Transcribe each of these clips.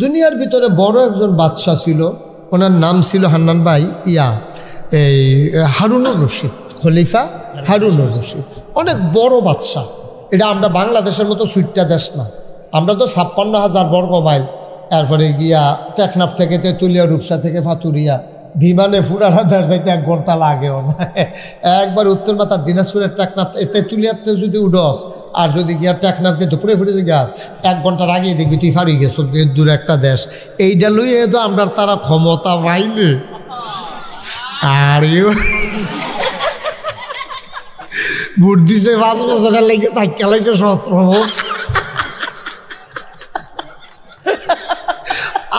দুনিয়ার ভিতরে বড় একজন বাদশাহ ছিল, ওনার নাম ছিল হান্নান ভাই এই হারুনুর রশিদ, খলিফা হারুনুর রশিদ। অনেক বড় বাদশাহ। এটা আমরা বাংলাদেশের মতো সুইটটা দেশ না, আমরা তো 56,000 বর্গ মাইল, তারপরে গিয়া টেকনাফ থেকে তেঁতুলিয়া, রূপসা থেকে ফাতুরিয়া, বিমানে ফুরানা যাইতে 1 ঘন্টা লাগেও না। একবার উত্তর মাথার দিনাজপুরের টেকনাফ তেঁতুলিয়াতে যদি উডস, আর যদি গিয়া টেকনাফ দিয়ে দুপুরে ফুটে গাছ 1 ঘন্টার আগেই দেখবি তুই ফারি গেছ দূর একটা দেশ। এইটা লইয়ে তো আমরা তারা ক্ষমতা পাইনি। আর ভোট দিছে 5 বছরের লেগে তাকে লাইছে 17 বছর।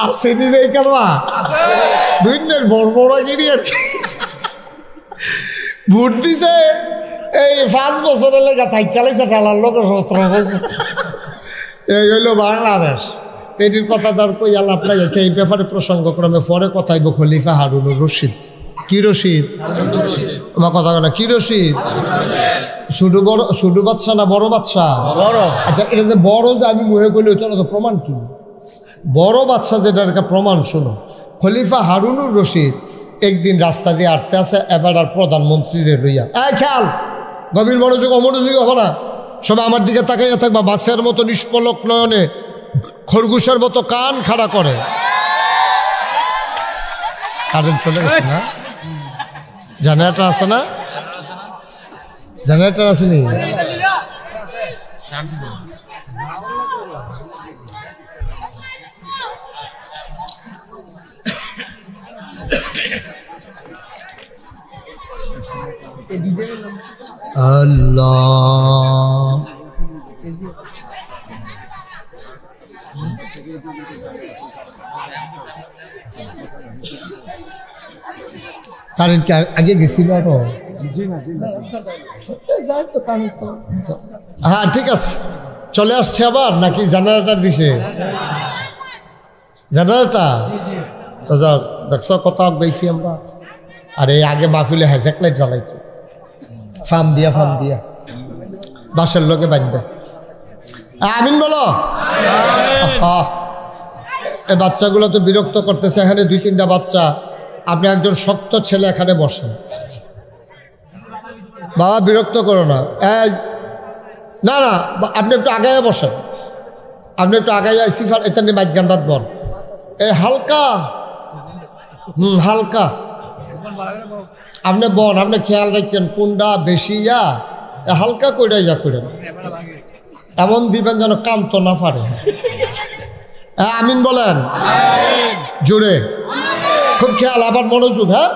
আসেনি রে কেনবা দুইনের বড়বড়াগিরি আর কি। ভোট দিছে এই 5 বছরের লেগে তাকে লাইছে ঠেলার লোক 17 বছর। এই হইল বাংলাদেশ। এটির কথা তার কই আলাপ নাই। এই ব্যাপারে প্রসঙ্গক্রমে পরে কথাইব খলিফা হারুনুর রশিদ। কি রশিদ? আমার কথা না, কি রশিদ? ছোট বাচ্চা না বড় বাচ্চা? আচ্ছা, এটা যে বড় যে আমি মুহে করলে ওইটা তো প্রমাণ কি? বড় বাচ্চা যেটার একটা প্রমাণ শোনো। খলিফা হারুনুর রশিদ একদিন রাস্তা দিয়ে আটতে আছে, এবার আর প্রধানমন্ত্রীরে লইয়া, এই খেয়াল, গভীর মনোযোগ অমনোযোগ হবে না, সবাই আমার দিকে তাকাইয়া থাকবা। বাসের মতো নিষ্পলক নয়নে খরগোশের মতো কান খাড়া করে। কারেন্ট চলে গেছে না? জেনারেটর আছে না? জেনারেটর আসেনি? আল্লাহ কারেন্ট কি আগে গেছিল? হ্যাঁ ঠিক আছে, চলে আসছে আবার নাকি জেনারেটর দিছে? জেনারেটর তো যাক, দেখছ কত বেশি আমরা। আর এই আগে মাহফিলে হ্যাজাক লাইট জ্বালাইতো, ফার্ম দিয়া বাসের লোকে বাঁধবে। আমিন বলো। এই বাচ্চাগুলো তো বিরক্ত করতেছে। এখানে 2-3টা বাচ্চা। আপনি একজন শক্ত ছেলে এখানে বসেন, বাবা বিরক্ত করো না। না না, আপনি একটু আগায় বসেন, আপনি একটু আগায় সিফার এখানে মাইক গান্ডাত বল। এই হালকা হালকা আপনি বন, আপনি খেয়াল রাখছেন কোনটা বেশি হালকা করে করেন, এমন দিবেন যেন কান তো না পারে। আমিন বলেন জোরে, খুব খেয়াল, আবার মনোযোগ। হ্যাঁ,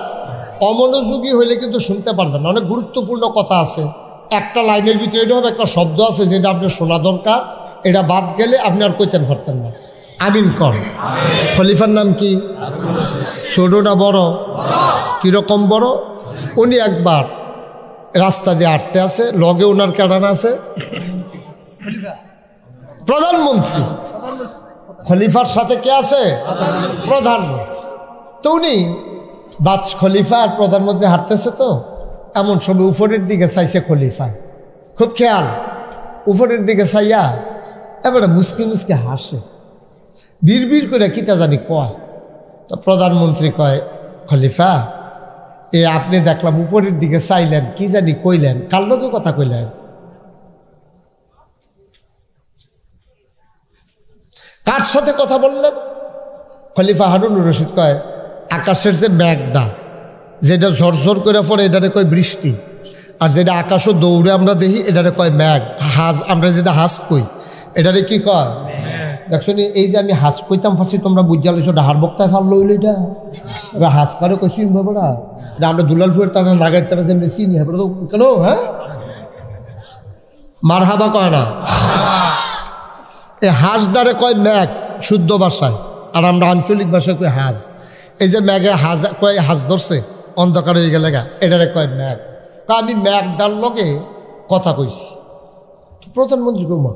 অমনোযোগী হইলে কিন্তু শুনতে পারবেন না। অনেক গুরুত্বপূর্ণ কথা আছে, একটা লাইনের ভিতরে এটা হবে, একটা শব্দ আছে যেটা আপনার শোনা দরকার, এটা বাদ গেলে আপনি আর কইতেন পারতেন না। আমিন কর। খলিফার নাম কি? ছোট না বড়? কিরকম বড়? উনি একবার রাস্তা দিয়ে হাঁটতে আছে, লগে ওনার কেডানা আছে প্রধানমন্ত্রী। খলিফার সাথে কে আছে? প্রধানমন্ত্রী। তো উনি খলিফা আর প্রধানমন্ত্রী হাঁটতেছে, তো এমন সময় উপরের দিকে চাইছে খলিফা। খুব খেয়াল, উপরের দিকে চাইয়া এবারে মুসকি মুসকি হাসে, বিড় করে কিতা জানি কয়। তো প্রধানমন্ত্রী কয়, খলিফা আপনি দেখলাম উপরের দিকে চাইলেন, কি জানি কইলেন, কার লোকে কথা কইলেন? কার সাথে কথা বললেন? খলিফা হারুনুর রশিদ কয়, আকাশের যে মেঘটা যেটা ঝরঝর করে পড়ে এটারে কয় বৃষ্টি, আর যেটা আকাশও দৌড়ে আমরা দেখি এটারে কয় মেঘ। হাজ, আমরা যেটা হাজ কই এটারে কি কয়? দেখছো নি, এই যে আমি হাজ কইতাম ফার্সি, তোমরা বুঝা লইছো হার বক্তায় ফাল লইল, এটা হাজ কারে কইছি বাবারা, এটা আমরা দুলালপুরের তারা নাগের তারা যেমনি চিনি তো কেন? হ্যাঁ, মার হাবা কয় না, এই হাজ দ্বারে কয় মেঘ শুদ্ধ ভাষায়, আর আমরা আঞ্চলিক ভাষায় কই হাজ। এই যে মেঘে হাজ কয়, হাজ ধরছে অন্ধকার হয়ে গেলে গা, এটারে কয় মেঘ। তা আমি মেঘটার লগে কথা কইছি। প্রধানমন্ত্রী কমা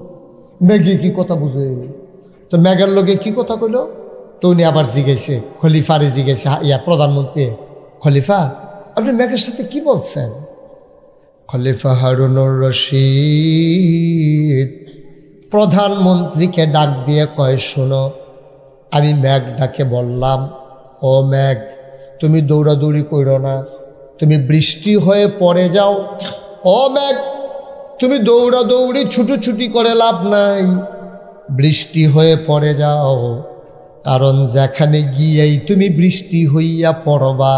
মেঘে কি কথা বুঝে? তো মেঘের লগে কি কথা কইল? তো উনি আবার জিগাইছে, খলিফারে জিগাইছে, প্রধানমন্ত্রী, খলিফা আপনি মেঘের সাথে কি বলছেন? খলিফা হারুনুর রশিদ প্রধানমন্ত্রীকে ডাক দিয়ে কয়, শোনো, আমি মেঘ ডাকে বললাম, ও মেঘ, তুমি দৌড়াদৌড়ি করো না, তুমি বৃষ্টি হয়ে পড়ে যাও। ও মেঘ, তুমি দৌড়াদৌড়ি ছুটোছুটি করে লাভ নাই, বৃষ্টি হয়ে পড়ে যাও। কারণ যেখানে গিয়েই তুমি বৃষ্টি হইয়া পড়বা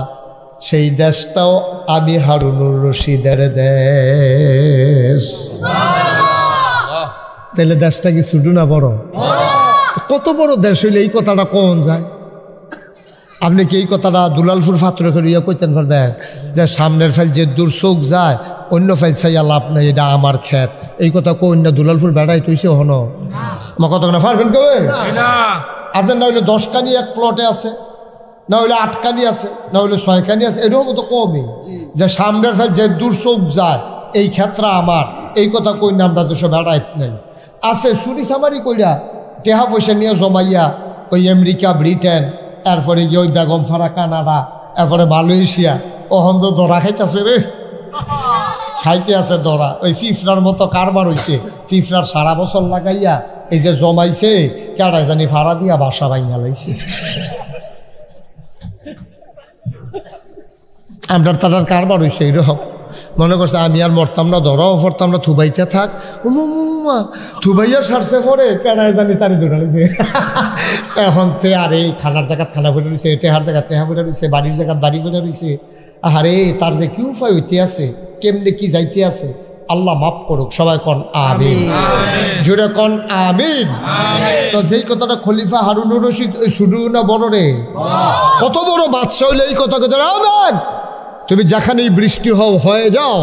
সেই দেশটাও আমি হারুনুর রশিদের দেশ। তাহলে দেশটা কি ছোট না বড়? কত বড় দেশ হইলে এই কথাটা কোন যায়? আপনি কি এই কথাটা দুলালপুর ফাতরে করিয়া কইতেন পারবেন যে সামনের ফেল যে দূর চোখ যায় অন্য ফেল চাইয়া লাভ নাই, এটা আমার ক্ষেত? এই কথা কোন না দুলালপুর বেড়াই তৈছে হন আমার কথা না পারবেন কেউ? আপনার না হইলে 10 কানি এক প্লটে আছে, না হইলে 8 কানি আছে, না হইলে 6 কানি আছে, এরকম তো কমই যে সামনের ফেল যে দূর চোখ যায় এই ক্ষেত্রে আমার। এই কথা কই না আমরা দুশো বেড়াই নাই আছে চুরি চামারি কইরা টেহা পয়সা নিয়ে জমাইয়া ওই আমেরিকা, ব্রিটেন, এরপরে গিয়ে ওই বেগমপাড়া, কানাডা, এরপরে মালয়েশিয়া, ওহন তো ধরা খাইতেছে রে, খাইতে আছে ধরা। ওই ফিফরার মতো কারবার হইছে, ফিফরার সারা বছর লাগাইয়া এই যে জমাইছে কেডাই জানি ভাড়া দিয়া বাসা ভাঙা লাইছে। আমরা তার কারবার হইছে এইরকম। মনে করছে আমি আর মরতাম না, ধরাও পড়তাম না, থুবাইতে থাক। থুবাইয়া সারছে পরে কেডাই জানি তারি দৌড়াইছে। এখন তে আর এই খানার জায়গা খানা পড়ে রয়েছে, টেহার জায়গা টেহা পড়ে রয়েছে, বাড়ির জায়গা বাড়ি পড়ে রয়েছে। আরে তার যে কি উপায় হইতে আছে, কেমনে কি যাইতে আছে, আল্লাহ মাফ করুক। সবাই কন আমিন, জোরে কন আমিন। তো যেই কথাটা খলিফা হারুনুর রশিদ শুধু না বড় রে, কত বড় বাদশা হইলে এই কথা কথা, তুমি যেখানেই বৃষ্টি হয়ে যাও,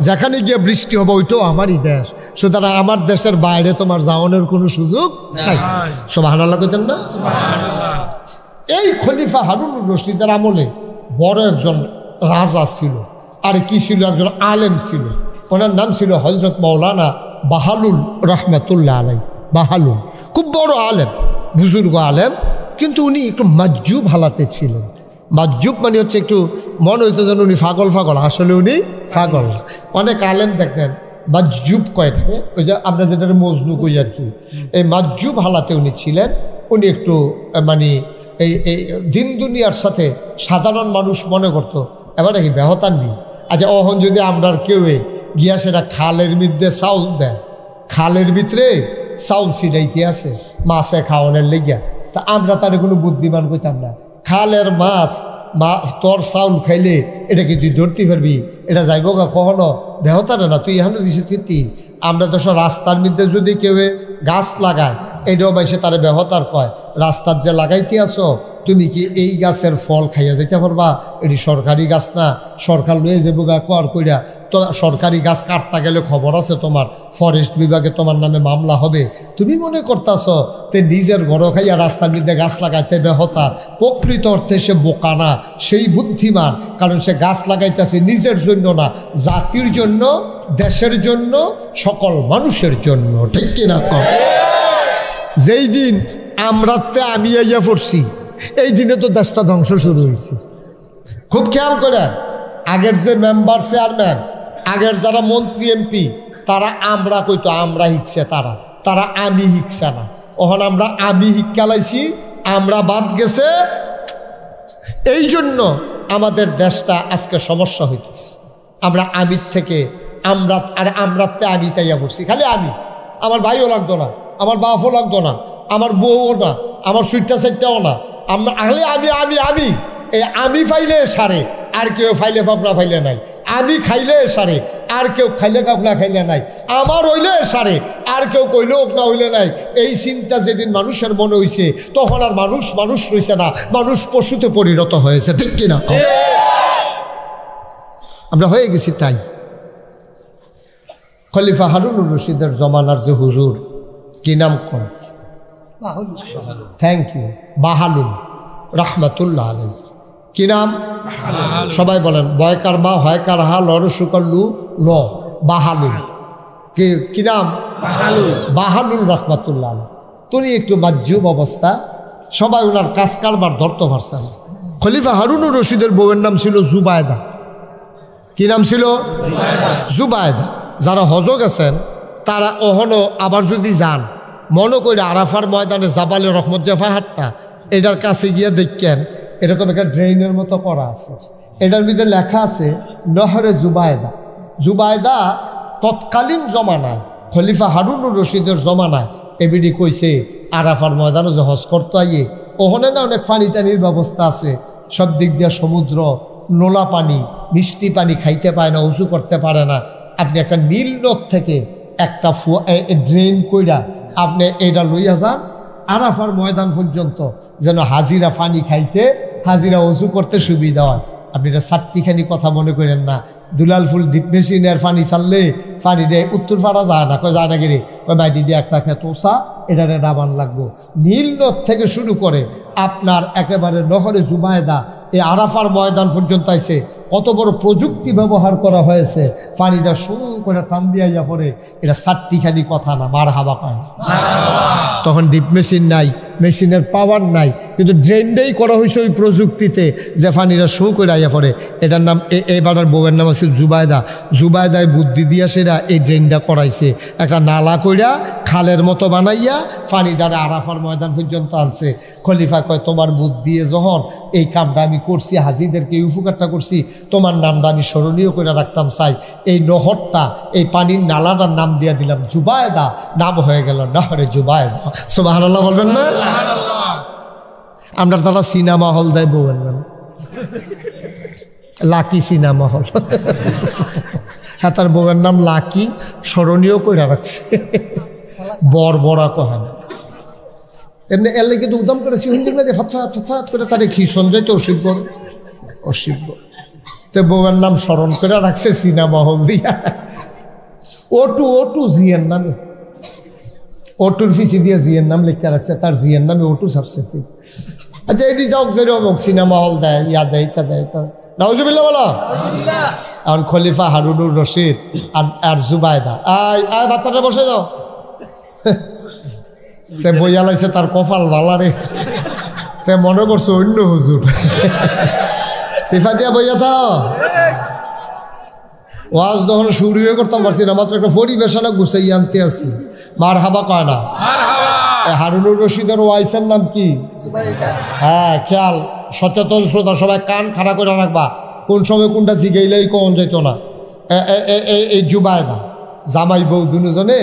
যেখানে গিয়ে বৃষ্টি হবে ওইটাও আমারই দেশ, সুতরাং আমার দেশের বাইরে তোমার যাওয়ানোর কোনো সুযোগ নাই। সুবহানাল্লাহ কইতেন না? এই খলিফা হারুনুর রশিদের আমলে বড় একজন রাজা ছিল, আর কি ছিল, একজন আলেম ছিল। ওনার নাম ছিল হযরত মাওলানা বাহালুল রহমাতুল্লাহ আলাই। বাহালুল খুব বড় আলেম, বুজুর্গ আলেম, কিন্তু উনি একটু মাজুব হালাতে ছিলেন। মাজুব মানে হচ্ছে একটু মনে হইতো যেন উনি পাগল পাগল, আসলে উনি পাগল। অনেক আলেম দেখেন মাজুব কয়টাকে, ওই যে আমরা যেটা মজনু কই আর কি, এই মাজুব হালাতে উনি ছিলেন। উনি একটু মানে এই দিন দুনিয়ার সাথে সাধারণ মানুষ মনে করতো এবারে কি বেহতার নেই। আচ্ছা অহন যদি আমরা কেউ গিয়া সেটা খালের মধ্যে চাউল দেয়, খালের ভিতরে চাউল ছিটাইতে আছে মাছে খাওয়ানোর লেগিয়া, তা আমরা তার কোনো বুদ্ধিমান কইতাম না, খালের মাছ তোর চাউল খাইলে এটা কি তুই ধরতে পারবি, এটা যাইব গা কখনো বেহতারে না, তুই এখানে দিছিস কীর্তি। আমরা তো সব রাস্তার মধ্যে যদি কেউ গাছ লাগায় এটাও বাইসে তারা বেহতার কয়, রাস্তার যে লাগাইতে আসো তুমি কি এই গাছের ফল খাইয়া যেতে পারবা? এটি সরকারি গাছ না, সরকার লয়ে যাবো গা কর কইরা, তো সরকারি গাছ কাটতে গেলে খবর আছে তোমার, ফরেস্ট বিভাগে তোমার নামে মামলা হবে। তুমি মনে করতেছ তে নিজের ঘর খাইয়া রাস্তার মধ্যে গাছ লাগাইতে বেহতার, প্রকৃত অর্থে সে বোকা না, সেই বুদ্ধিমান। কারণ সে গাছ লাগাইতেছে নিজের জন্য না, জাতির জন্য, দেশের জন্য, সকল মানুষের জন্য। ঠিক কিনা? যেই দিন আমরাতে আমি আইয়া পড়ছি এই দিনে তো দেশটা ধ্বংস শুরু হয়েছে। খুব খেয়াল করে, আগের যে মেম্বার চেয়ারম্যান, আগের যারা মন্ত্রী এমপি, তারা আমরা কইতো আমরা হিকছে, তারা আমি হিকছে না। ওখানে আমরা আমি হিকালাইছি, আমরা বাদ গেছে। এই জন্য আমাদের দেশটা আজকে সমস্যা হইতেছে। আমরা আমির থেকে আমরা, আরে আমরাতে আমি তাইয়া পড়ছি, খালি আমি। আমার ভাইও লাগতো না, আমার বাপও লাগতো না, আমার বউও না, আমার সুইটটা সাইটটাও না, আমরা আহলে আমি আমি আমি এই আমি ফাইলে সারে, আর কেউ ফাইলে পাকনা ফাইলে নাই। আমি খাইলে সারে, আর কেউ খাইলে কাকনা খাইলে নাই। আমার হইলে সারে, আর কেউ কইলে না হইলে নাই। এই চিন্তা যেদিন মানুষের মনে হইছে, তখন আর মানুষ মানুষ রইছে না, মানুষ পশুতে পরিণত হয়েছে। ঠিক কিনা? আমরা হয়ে গেছি তাই। খলিফা হারুনুর রশিদের জমানার যে হুজুর, কি নাম কোন? থ্যাংক ইউ, বাহালুল রহমাতুল্লাহ আলাই। কি নাম? সবাই বলেন, বয়কার বা হয়কার হা লড় শুকর লু ল, বাহালুল। কি নাম? বাহালুল রহমাতুল্লাহ আলাই। তুমি একটু মাজুব অবস্থা, সবাই ওনার কাজ কারবার ধরতে পারছে না। খলিফা হারুনুর রশিদের বউয়ের নাম ছিল জুবায়দা। কি নাম ছিল? জুবায়দা। যারা হজ গেছেন তারা অহনো আবার যদি যান, মনে করে আরাফার ময়দানে জাবালে রহমত যে পাহাড়টা, এটার কাছে গিয়ে দেখেন এরকম একটা ড্রেনের মতো করা আছে, এটার মধ্যে লেখা আছে নহরে জুবায়দা। জুবায়দা তৎকালীন জমানায় খলিফা হারুনুর রশিদের জমানায় এবিডি কইছে আরাফার ময়দানে যে হজ করতে আইয়ে ওখানে না অনেক পানি টানির ব্যবস্থা আছে, সব দিক দিয়ে সমুদ্র, নোলা পানি, মিষ্টি পানি খাইতে পায় না, উঁচু করতে পারে না। আপনি একটা নীল নদ থেকে একটা ড্রেন কইরা আপনি এটা লইয়া যান আরাফার ময়দান পর্যন্ত, যেন হাজিরা পানি খাইতে, হাজিরা উঁচু করতে সুবিধা হয়। আপনি এটা চারটিখানি কথা মনে করেন না। দুলাল ফুল ডিপ মেশিনের পানি ছাড়লে পানি দেয় উত্তর পাড়া যায় না, কয় যায় না গিরি, কয় মাই দিদি একটা খেত ওষা এটারে ডাবান লাগবো। নীল নদ থেকে শুরু করে আপনার একেবারে নহরে জুবায়দা এই আরাফার ময়দান পর্যন্ত আইছে, কত বড় প্রযুক্তি ব্যবহার করা হয়েছে, পানিটা শুরু করে টান দিয়া পড়ে। এটা চারটিখানি কথা না, মার হাবা পায় না। তখন ডিপ মেশিন নাই, মেশিনের পাওয়ার নাই, কিন্তু ড্রেনটাই করা হয়েছে ওই প্রযুক্তিতে যে পানিটা শো করে আইয়া পড়ে। এটার নাম এবার বউয়ের নাম আছে জুবায়দা। জুবায়দায় বুদ্ধি দিয়া সেরা এই ড্রেনটা করাইছে, একটা নালা কইরা খালের মতো বানাইয়া পানিটারে আরাফার ময়দান পর্যন্ত আনছে। খলিফা কয় তোমার বুদ্ধি দিয়ে যখন এই কামটা আমি করছি, হাজিদেরকে এই উপকারটা করছি, তোমার নামটা আমি স্মরণীয় করে রাখতাম চাই। এই নহরটা, এই পানির নালাটার নাম দিয়ে দিলাম জুবায়দা, নাম হয়ে গেল নহরে জুবায়দা। সুবহানাল্লাহ বলবেন না? আমরা তারা সিনেমা হল দেয় বউয়ের নাম, লাকি সিনেমা হল। হ্যাঁ, তার বউয়ের নাম লাকি, স্মরণীয় করে রাখছে, বর বড়া কহেন। এমনি এলে কিন্তু উদাম করেছি হিন্দিক না যে ফাত করে তারে খিসন যাইতে অসিব্য অসিব্য। তো বউয়ের নাম স্মরণ করে রাখছে সিনেমা হল দিয়া। ওটু জিয়ের নামে, ওটুর ফিসি দিয়ে জিয়ের নাম লিখতে রাখছে, তার জিয়ের নামে ওটু ছাড়ছে। আচ্ছা এটি যাও যেরকম সিনেমা হল দেয়, ইয়া দেয়, তা দেয়, তা নাউজুবিল্লাহ বলো। এখন খলিফা হারুনুর রশিদ আর জুবায়দা আয় বাচ্চাটা বসে যাও। তে বইয়া লাইছে তার কপাল ভালা রে, তে মনে করছো অন্য হুজুর। সিফা দিয়া বইয়া থাও। ওয়াজ যখন শুরু হয়ে করতাম পারছি না, মাত্র একটা পরিবেশনা গুছাই আনতে আসি। মার হাবা কয় না। হারুনুর রশিদের ওয়াইফের নাম কি? হ্যাঁ, খেয়াল, সচেতন শ্রোতা সবাই কান খাড়া করে রাখবা, কোন সময় কোনটা জিগাইলেই কোন যেত না। এই জুবায়দা জামাই বউ দুজনে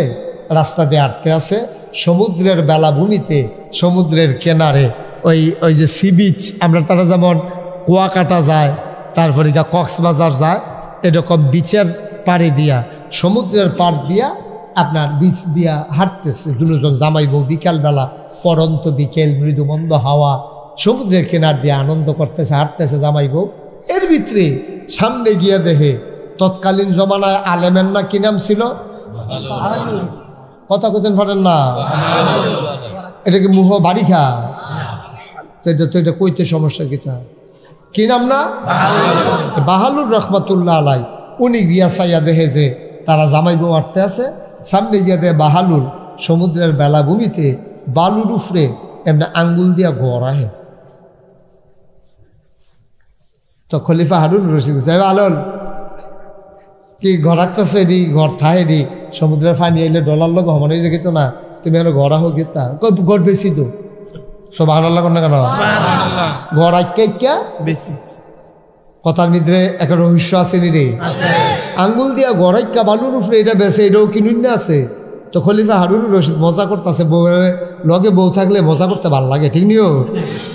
রাস্তা দিয়ে আটকে আছে সমুদ্রের বেলাভূমিতে, সমুদ্রের কেনারে, ওই যে সি বিচ, আমরা তারা যেমন কুয়াকাটা যায়, তারপরে কক্সবাজার যায়, এরকম বিচের পাড়ে দিয়া, সমুদ্রের পাড় দিয়া আপনার বিচ দিয়া হাঁটতেছে দুজন জামাই বউ। বিকালবেলা, পরন্ত বিকেল, মৃদু মন্দ হাওয়া, সমুদ্রের কেনার দিয়ে আনন্দ করতেছে, হাঁটতেছে জামাই বউ। এর ভিতরে সামনে গিয়ে দেখে তৎকালীন জমানায় আলেমের না কি নাম ছিল? কথা কোথায় ফাটেন না, এটা কি মুহ বাড়ি খা? তো এটা কইতে সমস্যা কি নাম না? বাহালুর রহমাতুল্লাহ আলাই। উনি গিয়া চাইয়া দেখে যে তারা জামাই বউ হাঁটতে আছে, সামনে গিয়া দেয় বাহালুর সমুদ্রের বেলাভূমিতে বালুর উফরে এমনি আঙ্গুল দিয়া ঘর আহে। তো খলিফা হারুন রশিদ সাহেব আলল কি ঘর আঁকতেছে, এডি ঘর থা, এডি সমুদ্রের পানি আইলে ডলার লোক হমানো যে গেত না, তুমি এখন ঘর আহ গেতা ঘর বেশি তো সুবহানাল্লাহ না কেন? ঘর আঁকা বেশি কথার ভিতরে একটা রহস্য আছে নি রে। আঙ্গুল দিয়া ঘর আঁকা বালুর উপরে এটা বেছে, এটাও কিনুন না আছে। তো খলিফা হারুন রশিদ মজা করতেছে, বউয়ের লগে বউ থাকলে মজা করতে ভাল লাগে, ঠিক নিও?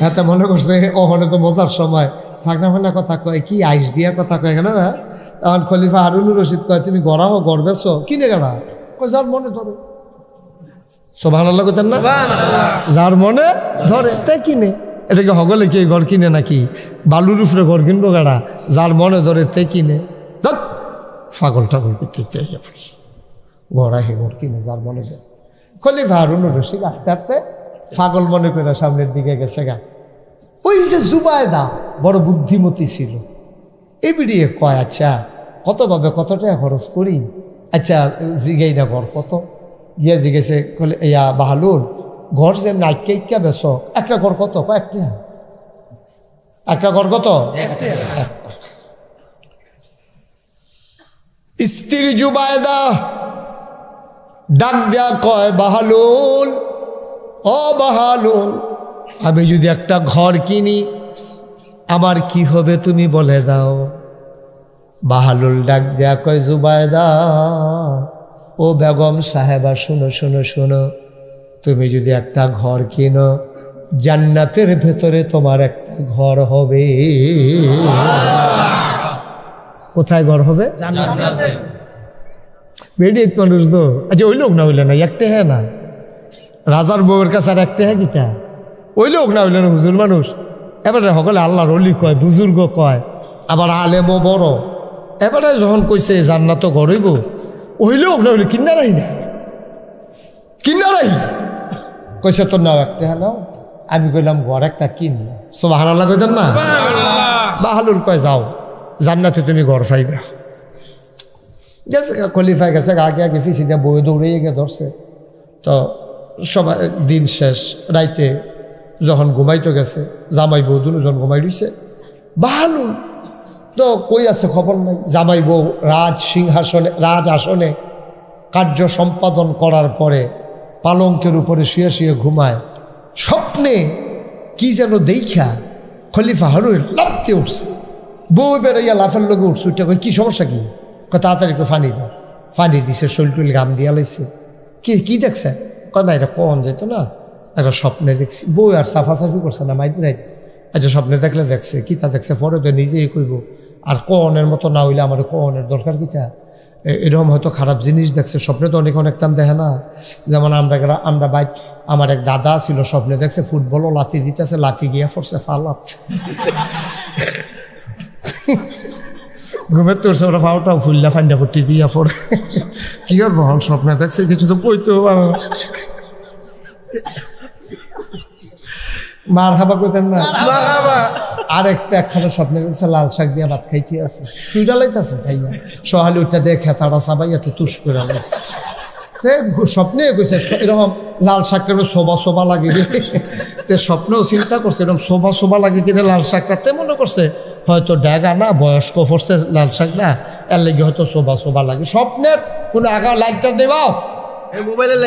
হ্যাঁ, মনে করছে ওখানে তো মজার সময় ফাঁকনা ফাঁকনা কথা কয়, কি আইস দিয়া কথা কয় কেন? তখন খলিফা হারুন রশিদ কয় তুমি গড়া হো, গড় বেছো, কিনে গেড়া? কয় যার মনে ধরে। সুবহানাল্লাহ কইতেন না? যার মনে ধরে তাই কিনে। এটাকে হগলে কি ঘর কিনে নাকি? বালুর উপরে ঘর কিনবো গাড়া? যার মনে ধরে তে কিনে। ছাগল টাগল করতে ঘর আহে, ঘর কিনে যার মনে ধরে। খলিফা হারুন রশিদ আস্তে আস্তে পাগল মনে করে সামনের দিকে গেছে গা। ওই যে জুবায়দা বড় বুদ্ধিমতী ছিল, এই বিড়িয়ে কয় আচ্ছা কতভাবে কত টাকা খরচ করি, আচ্ছা জিগাই না ঘর কত? গিয়ে জিগেছে ইয়া বাহালুল, ঘর যে নাইকা বেছ, একটা ঘর কত? কয়েকটা। একটা ঘর কত? স্ত্রী জুবায়দা ডাক দেয়া কয় বাহালুল, ও বাহালুল, আমি যদি একটা ঘর কিনি আমার কি হবে তুমি বলে দাও। বাহালুল ডাক দেয়া কয়, জুবায়দা ও বেগম সাহেবা, শুনো শুনো শুনো, তুমি যদি একটা ঘর কিনো জান্নাতের ভেতরে তোমার একটা ঘর হবে। কোথায় ঘর হবে? জান্নাতে। বেডিত মানুষ তো, আচ্ছা ওই লোক না হইলে না, একটা হ্যাঁ না, রাজার বউয়ের কাছে আর একটা হ্যাঁ গীতা, ওই লোক না হইলে না, হুজুর মানুষ। এবারে সকলে আল্লাহর অলি কয়, বুজুর্গ কয়, আবার আলেমও বড়। এবারে যখন কইছে জান্নাত ঘর হইব, ওই লোক না হইলে কিনা রাহি না, কিনা রাহি কইছে তোর নাও একটা হ্যাঁ নাও। আমি কইলাম ঘর একটা কিনলাম। সুবহানাল্লাহ কইতেন না? বাহালুল কয়, যাও জান্নাতে তুমি ঘর পাইবা। গেছে খলিফায় গেছে, আগে আগে ফিসি দিয়ে বই দৌড়ে গিয়ে ধরছে। তো সবাই দিন শেষ, রাইতে যখন ঘুমাইতে গেছে, জামাই বউ দুজন ঘুমাই দিছে। বাহালুল তো কই আছে খবর নাই। জামাই বউ রাজ আসনে কার্য সম্পাদন করার পরে পালঙ্কের উপরে শুয়ে শুয়ে ঘুমায়। স্বপ্নে কি যেন দেখা খলিফা হারুন লাফতে উঠছে। বউ বেড়াইয়া লাফের লোকে উঠছে। উঠে কই, কি সমস্যা কি? তাড়াতাড়ি একটু ফানি দাও। ফানি দিছে, শৈলটুল গাম দিয়া লাইছে। কি দেখছে? কয় না, এটা কন যেত না, একটা স্বপ্নে দেখছি। বউ আর সাফাসাফি করছে না মাইতে রাইত। আচ্ছা স্বপ্নে দেখলে দেখছে, কিতা দেখছে পরে তো নিজেই কইব। আর কনের মতো না হইলে আমার কনের দরকার কিতা? এরকম হয়তো খারাপ জিনিস দেখছে। স্বপ্নে তো অনেক টান দেখে না। যেমন আমরা বাইক, আমার এক দাদা ছিল, স্বপ্নে দেখছে ফুটবলও লাথি দিতেছে, লাথি গিয়া পড়ছে ফালাত। ঘুমের তোর সব ফাওটাও ফুললা ফান্ডা ফুটি দিয়া পড়ে। কি করবো, স্বপ্নে দেখছে কিছু তো বইতেও পারো না। মার খাবা কইতেন না? আরেকটা একখানে স্বপ্নে দেখছে লাল শাক দিয়া ভাত খাইতে আছে, তুইটা লাইতেছে খাইয়া। সহালি উঠটা দিয়ে খেতাটা সাবাইয়া তো তুষ করে আলাইছে। স্বপ্নে কইছে এরকম লাল শাক কেন শোভা লাগে। স্বপ্নেও চিন্তা করছে এরকম শোভা লাগে কিনা লাল শাকটা। তে মনে করছে হয়তো ড্যাগা না, বয়স্ক পড়ছে লাল শাক না, এর লেগে হয়তো শোভা লাগে। স্বপ্নের কোনো আগা লাইটটা দেবাও, মোবাইলের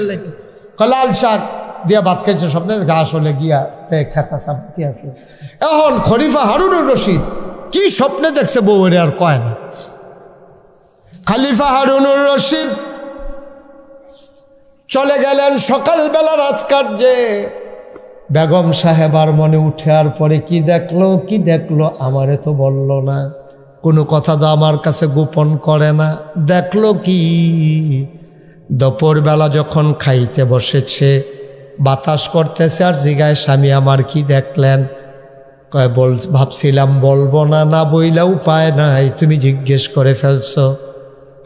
লাইটটা লাল শাক দিয়া ভাত খাইছে স্বপ্নে। ঘাস হলে গিয়া খেতা সাপ কি আছে। এখন খলিফা হারুনুর রশিদ কি স্বপ্নে দেখছে বউরে আর কয় না। খলিফা হারুনুর রশিদ চলে গেলেন সকালবেলা রাজকার্যে। বেগম সাহেবার মনে উঠে আর পরে কি দেখলো আমারে তো বলল না, কোনো কথা তো আমার কাছে গোপন করে না। দেখলো কি, দুপুরবেলা যখন খাইতে বসেছে বাতাস করতেছে আর জিগায়, স্বামী আমার কি দেখলেন? কয় ভাবছিলাম বলবো না বইলা উপায় নাই, তুমি জিজ্ঞেস করে ফেলছো।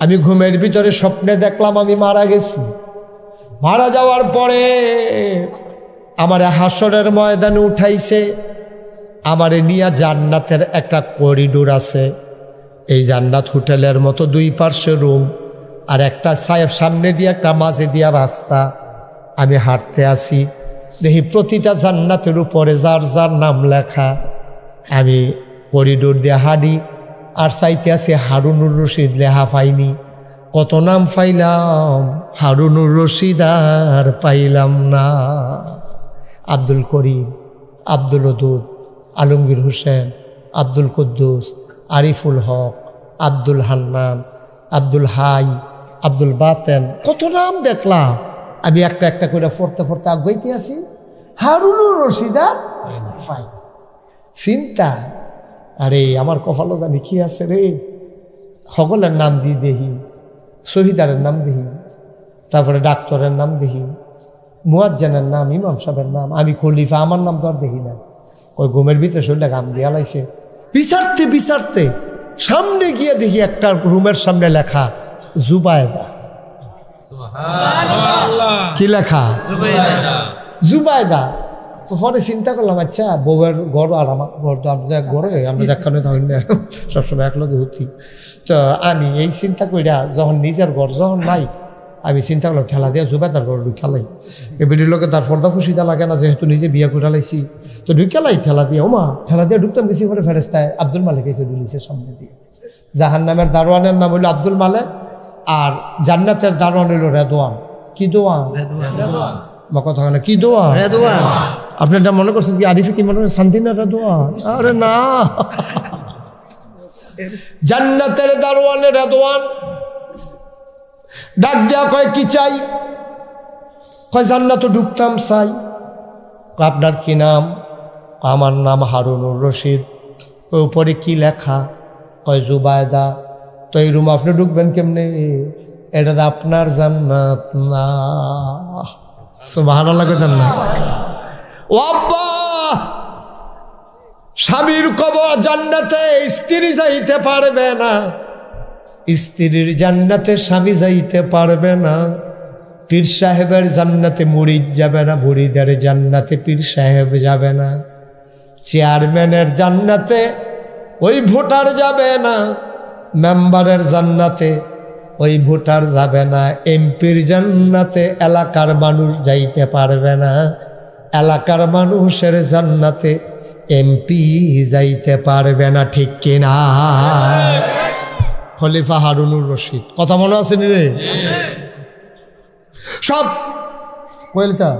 আমি ঘুমের ভিতরে স্বপ্নে দেখলাম আমি মারা গেছি। মারা যাওয়ার পরে আমারে হাসরের ময়দানে উঠাইছে। আমারে নিয়া জান্নাতের একটা করিডোর আছে। এই জান্নাত হোটেলের মতো দুই পার্শ্বে রুম, আর একটা সামনে দিয়ে একটা মাঝে দিয়া রাস্তা। আমি হাঁটতে আসি, দেখি প্রতিটা জান্নাতের উপরে যার যার নাম লেখা। আমি করিডোর দিয়ে হাঁটি আর চাইতে আসি হারুনুর রশিদ লেখা পাইনি। কত নাম পাইলাম, হারুনুর রশিদ আর পাইলাম না। আব্দুল করিম, আব্দুল ওদুদ, আলমগীর হোসেন, আব্দুল কুদ্দুস, আরিফুল হক, আব্দুল হান্নান, আব্দুল হাই, আব্দুল বাতেন, কত নাম দেখলাম। আমি একটা একটা করে ফোরতে আগাইতে আছি, হারুনুর রশিদ আর চিন্তা। আরে আমার কপালও জানি কি আছে রে। সকলের নাম দিয়ে দেখি, শহীদারের নাম দেখি, তারপরে ডাক্তারের নাম দেখি, মুয়াজ্জিনের নাম, ইমাম সাহেবের নাম। আমি খলিফা, আমার নাম তো আর দেখি না। ওই ঘুমের ভিতরে শরীরটা গাম দিয়া লাইছে। বিচারতে সামনে গিয়ে দেখি একটা রুমের সামনে লেখা জুবায়দা। কি লেখা? জুবায়দা। তো পরে চিন্তা করলাম, আচ্ছা বউয়ের ঘর আর আমার ঘর তো আমাদের ঘরে, আমরা দেখানো থাকি না, সবসময় একলগে হচ্ছি। তো আমি এই চিন্তা করিয়া যখন নিজের ঘর যখন নাই, আমি চিন্তা করলাম ঠেলা দিয়া জুবায়দার ঘর ঢুকালাই। এ বেডির লোকে তার পর্দা ফুসিদা লাগে না, যেহেতু নিজে বিয়ে করে লাইছি। তো ঢুকালাই ঠেলা দিয়ে, ওমা ঠেলা দিয়ে ঢুকতাম গেছি পরে ফেরেস্তায় আব্দুল মালিক এসে ঢুলিছে সামনে দিয়ে। জাহান্নামের দারোয়ানের নাম হইল আব্দুল মালিক, আর জান্নাতের দারোয়ান হইল রেদওয়ান। কি দোয়ান? মা কথা হয় না, কি দোয়ান? আপনি এটা মনে করছেন কি আরিফে কি মনে করেন শান্তিনা রেদওয়ান? আরে না, জান্নাতের দারোয়ানে রেদওয়ান। ডাক দেয়া কয় কি চাই? কয় জান্নাতে ঢুকতাম চাই। আপনার কি নাম? আমার নাম হারুনুর রশিদ। ওই উপরে কি লেখা? কয় জুবায়দা। তো এই রুম আপনি ঢুকবেন কেমনে? এটা আপনার জান্নাত না। সুবহানাল্লাহ কইতেন না? ও আব্বা, স্বামীর কবর জান্নাতে স্ত্রী যাইতে পারবে না, স্ত্রীর জান্নাতে স্বামী যাইতে পারবে না, পীর সাহেবের জান্নাতে মুরিদ যাবে না, মুরিদের জান্নাতে পীর সাহেব যাবে না, চেয়ারম্যানের জান্নাতে ওই ভোটার যাবে না, মেম্বারের জান্নাতে ওই ভোটার যাবে না, এমপির জান্নাতে এলাকার মানুষ যাইতে পারবে না, এলাকার মানুষের জান্নাতে এমপি যাইতে পারবে না। ঠিক কিনা? খলিফা হারুনুর রশিদ। কথা মনে আছে নি রে? সব কইলকা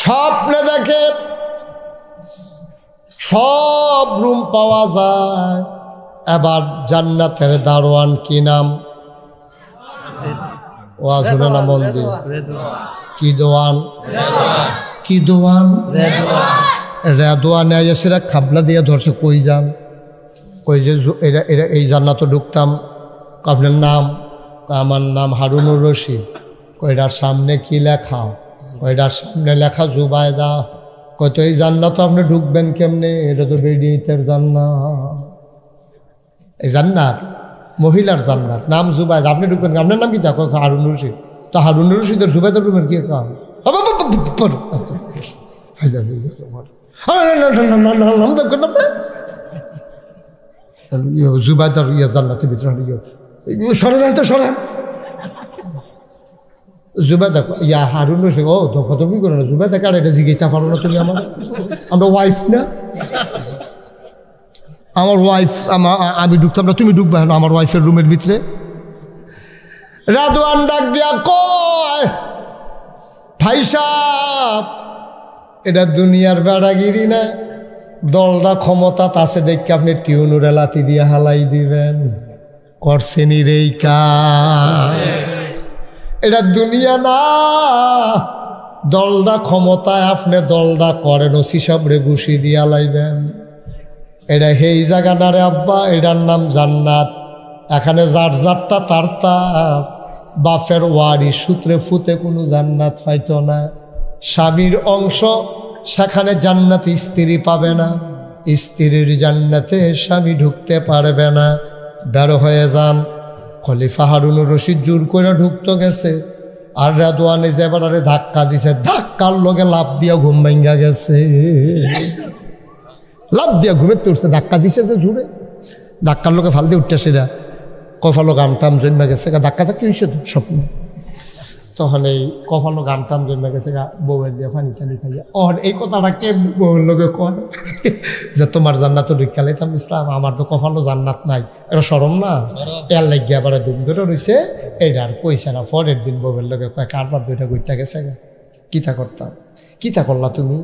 স্বপ্নে দেখে সব রুম পাওয়া যায়। এবার জান্নাতের দারোয়ান কি নাম? ও আসলে না মন্দির কি দোয়ান? কি দোয়ান? রেদওয়ান এসেরা খাবলা দিয়ে ধরছে। কই যান? কই যে এরা এরা এই জান্নাতে ঢুকতাম। আপনার নাম? আমার নাম হারুনুর রশিদ। কইটার সামনে কি লেখা? কইটার সামনে লেখা জুবায়দা। কত এই জান্নাত আপনি ঢুকবেন কেমনে? এটা তো বেডিয়েতের জান্নাত। এই জান্নাত মহিলার জান্নাত, নাম জুবায়দা। আপনি ঢুকবেন, আপনার নাম কি? দেখো হারুনুর রশিদ। তো হারুনুর রশিদের জুবায়দার রুমের কি কাম? জুবায়দার ইয়া জান্নাতের ভিতরে সরেন তো সরেন। জুবায়দা ইয়া হারুন রশিদ। ও ধপধপি করো না, জুবায়দা কার এটা জিজ্ঞাসা পারো না তুমি? আমার আমরা ওয়াইফ না, আমার ওয়াইফ। আমি ঢুকতাম না, তুমি ঢুকবে না আমার ওয়াইফের রুমের ভিতরে। রেদওয়ান ডাক দিয়া কয়, ভাই সাহেব এটা দুনিয়ার বেড়াগিরি না, দলটা ক্ষমতা আছে দেখে আপনি টিউনুরে লাথি দিয়ে হালাই দিবেন। করছেনি রে কাজ? এটা দুনিয়া না, দলটা ক্ষমতায় আপনি দলটা করেন, ওসি সাবরে ঘুষি দিয়ে হালাইবেন। এটা সেই জায়গা না রে আব্বা, এটার নাম জান্নাত। এখানে যার যারটা তার তার বাপের ওয়ারি সূত্রে ফুতে কোনো জান্নাত পাইতো না। স্বামীর অংশ সেখানে জান্নাতে স্ত্রী পাবে না, স্ত্রীর জান্নাতে স্বামী ঢুকতে পারবে না। বের হয়ে যান। খলিফা হারুনুর রশিদ জোর করে ঢুকতে গেছে, আর রেদওয়ানে যে এবারে ধাক্কা দিছে, ধাক্কার লগে লাভ দিয়া ঘুম ভাঙ্গা গেছে। লাভ দিয়া ঘুমের তুলছে, ধাক্কা দিছে যে জোরে, ধাক্কার লোকে ফাল দিয়ে উঠতে সেটা কফালো গামটাম জন্মে গেছে। ধাক্কা ধাক্কি হয়েছে তো স্বপ্ন। তখন এই কফালো গামটাম জন্মে গেছে, বউয়ের দিয়ে পানি টানি খাইয়া। ওর এই কথাটা কে বউয়ের লোকে কয় যে তোমার জান্নাত ঢুকা লাইতাম ইসলাম, আমার তো কফালো জান্নাত নাই। এটা সরম না? এর লাগিয়ে আবার দুম ধরে রয়েছে। এইটা আর কইছে না। পরের দিন বউয়ের লোকে কয় কারবার দুইটা গুইটা গেছে গা, কিতা করতাম? কিতা করলা তুমি?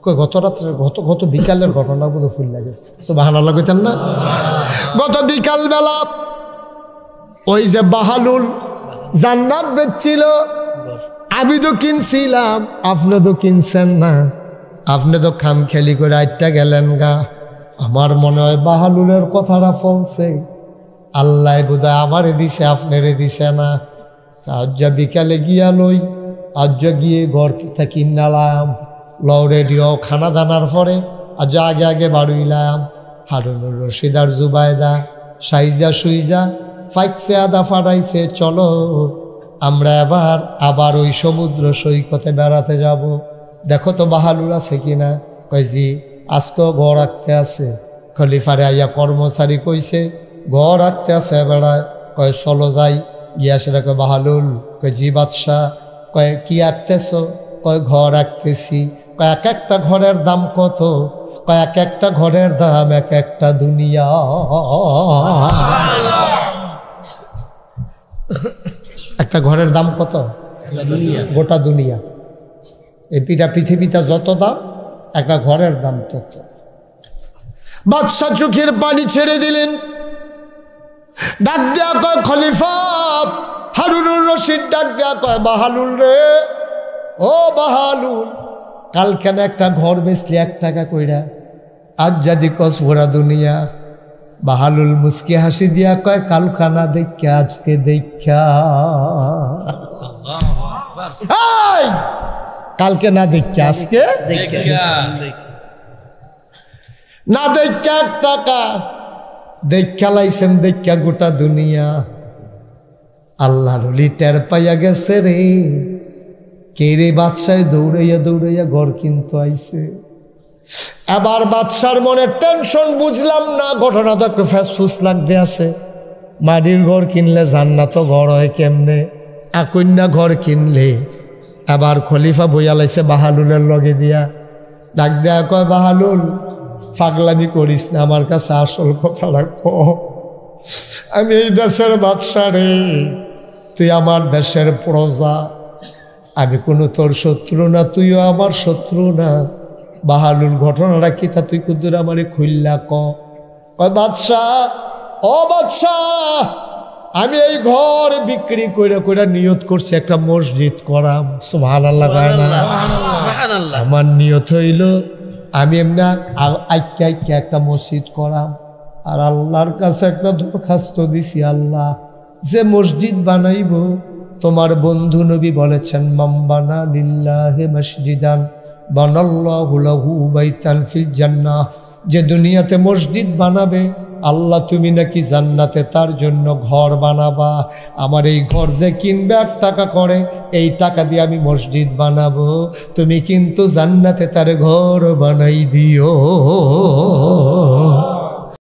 কই গত রাত্রে গত বিকালের ঘটনা বোধ ফুল লাগেছে। সুবহানাল্লাহ কইতেন না? গত বিকাল বেলা ওই যে বাহালুল জান্নাত বেচছিল, আমি তো কিনছিলাম, আপনি তো কিনছেন না, আপনি তো খাম খেলি করে আটটা গেলেন গা। আমার মনে হয় বাহালুলের কথাটা ফলছে, আল্লাহ বোধহয় আমারে দিছে, আপনারে দিছে না। আজ বিকালে গিয়া লই, আজ গিয়ে ঘর থেকে নালাম, লও রেডিও খানা দানার পরে আজ আগে আগে বাড়ুইলাম। হারুনুর রশিদ আর জুবায়দা সাইজা সুইজা ফাইক ফেয়াদা ফাটাইছে, চলো আমরা আবার ওই সমুদ্র সৈকতে বেড়াতে যাব, দেখো তো বাহালুল আছে কিনা। কয় জি, আজকেও ঘর রাখতে আছে। খলিফারে আইয়া কর্মচারী কইছে ঘর রাখতে আছে বেড়ায়। কয় চলো যাই। গিয়া সেটা কয় বাহালুল। কয় জি বাদশাহ। কয় কি আঁকতেছ? কয় ঘর রাখতেছি। কয় এক একটা ঘরের দাম কত? কয় এক একটা ঘরের দাম এক একটা দুনিয়া। একটা ঘরের দাম কত? গোটা দুনিয়া। এই পৃথিবীতে যত দাম একটা ঘরের দাম তত। বাদশাহ চোখের পানি ছেড়ে দিলেন, ডাক দেয়া কয় খলিফা। হারুনুর রশিদ ডাক দেয়া কয় বাহালুল রে, ও বাহালুল, কালকেন একটা ঘর বেচলি 1 টাকা কইরা, আজ যদি কস ভরা দুনিয়া। বাহালুল মুস্কি হাসি দিয়া কয় কালখানা দেখা আজকে দেখা, কালকে না দেখা আজকে না দেখা। 1 টাকা দেখা লাইছেন, দেখা গোটা দুনিয়া। আল্লাহর ওলি টের পাইয়া গেছে রে, কে রে বাদশায় দৌড়াইয়া দৌড়াইয়া ঘর কিনতে আইছে। এবার বাদশার মনে টেনশন, বুঝলাম না, ঘটনা তো একটু ফ্যাসফুস লাগতে আছে। মাটির ঘর কিনলে জান্নাত ঘর হয় কেমনে, আকন্যা ঘর কিনলে। এবার খলিফা বইয়া লাইছে বাহালুলের লগে দিয়া, ডাক দেয়া কয় বাহালুল, পাগলামি করিস না, আমার কাছে আসল কথা রাখো। আমি এই দেশের বাদশা রে, তুই আমার দেশের প্রজা, আমি কোনো তোর শত্রু না, তুইও আমার শত্রু না। বাহালুল ঘটনাটা কি তা তুই কুদ্দুর আমারে খুললা কয় বাদশা, ও বাদশা, আমি এই ঘর বিক্রি করে করে নিয়ত করছি একটা মসজিদ করাম। সুবহানাল্লাহ। আমার নিয়ত হইল আমি এমনি আইক্যা আইক্যা একটা মসজিদ করাম। আর আল্লাহর কাছে একটা দরখাস্ত দিছি, আল্লাহ যে মসজিদ বানাইব, তোমার বন্ধু নবী বলেছেন মাম্বানা লিল্লাহি মসজিদান বানাল্লাহু লাহু বাইতান ফিল জান্নাহ, যে দুনিয়াতে মসজিদ বানাবে আল্লাহ তুমি নাকি জান্নাতে তার জন্য ঘর বানাবা। আমার এই ঘর যে কিনবে 1 টাকা করে, এই টাকা দিয়ে আমি মসজিদ বানাবো, তুমি কিন্তু জান্নাতে তার ঘর বানাই দিও।